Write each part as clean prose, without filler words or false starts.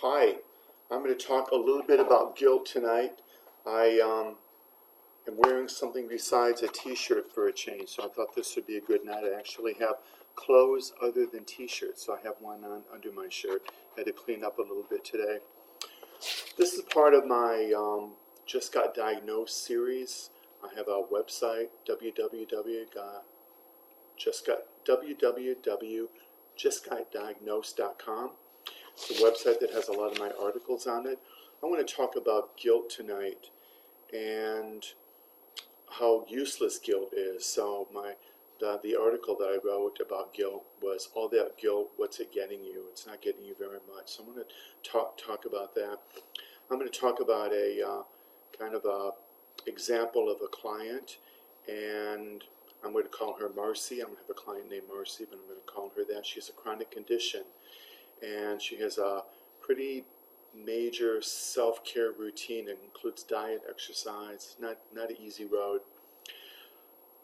Hi, I'm going to talk a little bit about guilt tonight. I am wearing something besides a t-shirt for a change, so I thought this would be a good night. I actually have clothes other than t-shirts, so I have one on under my shirt. I had to clean up a little bit today. This is part of my Just Got Diagnosed series. I have a website, www.justgotdiagnosed.com. It's a website that has a lot of my articles on it. I want to talk about guilt tonight and how useless guilt is. So the article that I wrote about guilt was all that guilt, what's it getting you? It's not getting you very much. So I'm going to talk about that. I'm going to talk about a kind of a example of a client, and I'm going to call her Marcy. I'm going to have a client named Marcy, but I'm going to call her that. She has a chronic condition, and she has a pretty major self-care routine that includes diet, exercise. Not an easy road.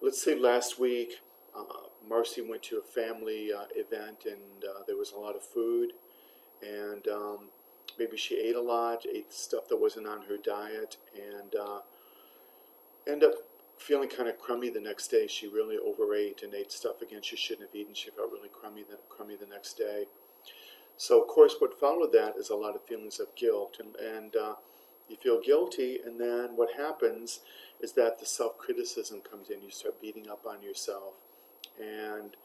Let's say last week, Marcy went to a family event, and there was a lot of food, and maybe she ate a lot, ate stuff that wasn't on her diet, and ended up feeling kind of crummy the next day. She really overate and ate stuff again she shouldn't have eaten. She felt really crummy the next day. So, of course, what followed that is a lot of feelings of guilt, and you feel guilty, and then what happens is that the self-criticism comes in. You start beating up on yourself, and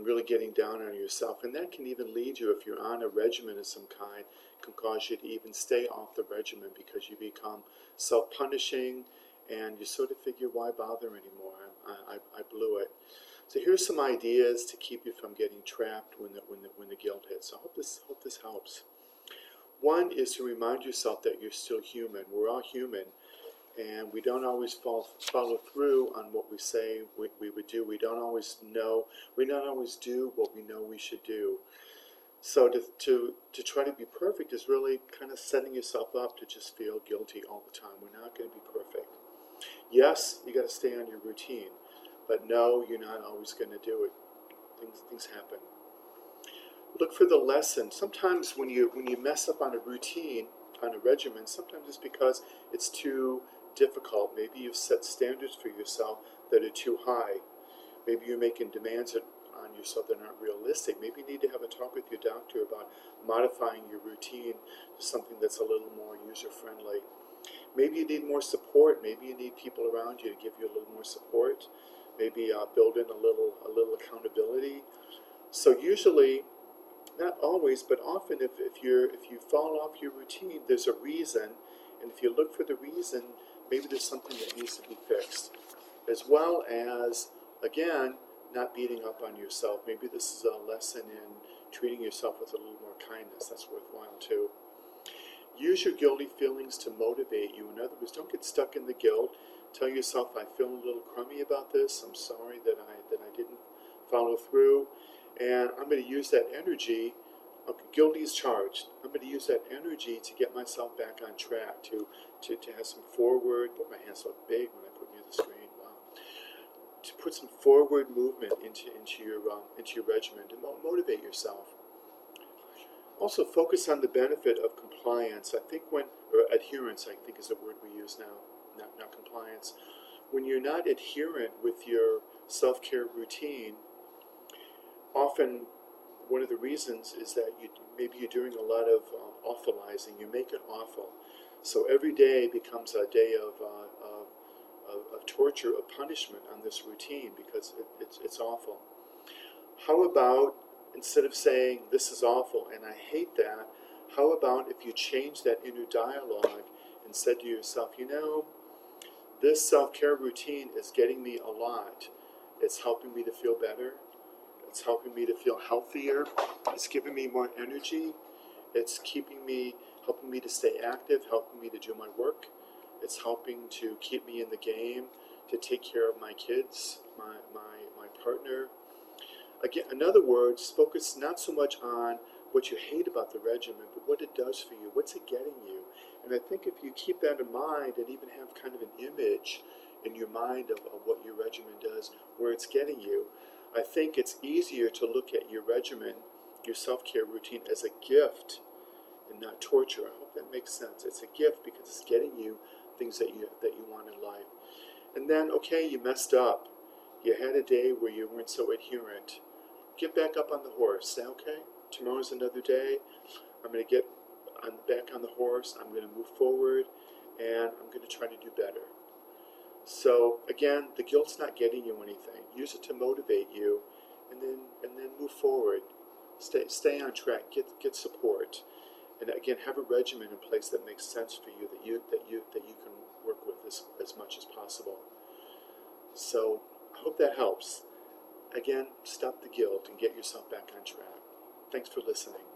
really getting down on yourself, and that can even lead you, if you're on a regimen of some kind, can cause you to even stay off the regimen because you become self-punishing, and you sort of figure, why bother anymore? I blew it. So here's some ideas to keep you from getting trapped when the guilt hits. So I hope this helps. One is to remind yourself that you're still human. We're all human, and we don't always follow through on what we say we would do. We don't always do what we know we should do. So to try to be perfect is really kind of setting yourself up to just feel guilty all the time. We're not going to be perfect. Yes, you got to stay on your routine, but no, you're not always going to do it. Things happen. Look for the lesson. Sometimes when you mess up on a routine, on a regimen, sometimes it's because it's too difficult. Maybe you've set standards for yourself that are too high. Maybe you're making demands on yourself that aren't realistic. Maybe you need to have a talk with your doctor about modifying your routine to something that's a little more user-friendly. Maybe you need more support. Maybe you need people around you to give you a little more support. Maybe build in a little accountability. So usually, not always, but often, if you fall off your routine, there's a reason, and if you look for the reason, maybe there's something that needs to be fixed, as well as, again, not beating up on yourself. Maybe this is a lesson in treating yourself with a little more kindness. That's worthwhile too. Use your guilty feelings to motivate you. In other words, don't get stuck in the guilt. Tell yourself, I feel a little crummy about this. I'm sorry that I didn't follow through, and I'm going to use that energy. Okay, guilty is charged. I'm going to use that energy to get myself back on track, to have some forward. But my hands look big when I put near the screen. Wow. To put some forward movement into your regimen, to motivate yourself. Also, focus on the benefit of compliance. I think or adherence, I think is the word we use now, not compliance. When you're not adherent with your self-care routine, often one of the reasons is that maybe you're doing a lot of awfulizing. You make it awful. So every day becomes a day of torture, of punishment on this routine because it's awful. How about, instead of saying, this is awful and I hate that, how about if you change that inner dialogue and said to yourself, this self-care routine is getting me a lot. It's helping me to feel better. It's helping me to feel healthier. It's giving me more energy. It's helping me to stay active, helping me to do my work. It's helping to keep me in the game, to take care of my kids, my partner. Again, in other words, focus not so much on what you hate about the regimen, but what it does for you. What's it getting you? And I think if you keep that in mind and even have kind of an image in your mind of what your regimen does, where it's getting you, I think it's easier to look at your regimen, your self-care routine, as a gift and not torture. I hope that makes sense. It's a gift because it's getting you things that you want in life. And then, okay, you messed up. You had a day where you weren't so adherent. Get back up on the horse. Say, okay, tomorrow's another day. I'm going to get back on the horse. I'm going to move forward, and I'm going to try to do better. So again, the guilt's not getting you anything. Use it to motivate you, and then move forward. Stay on track. Get support, and again, have a regimen in place that makes sense for you, that you can work with as much as possible. So I hope that helps. Again, stop the guilt and get yourself back on track. Thanks for listening.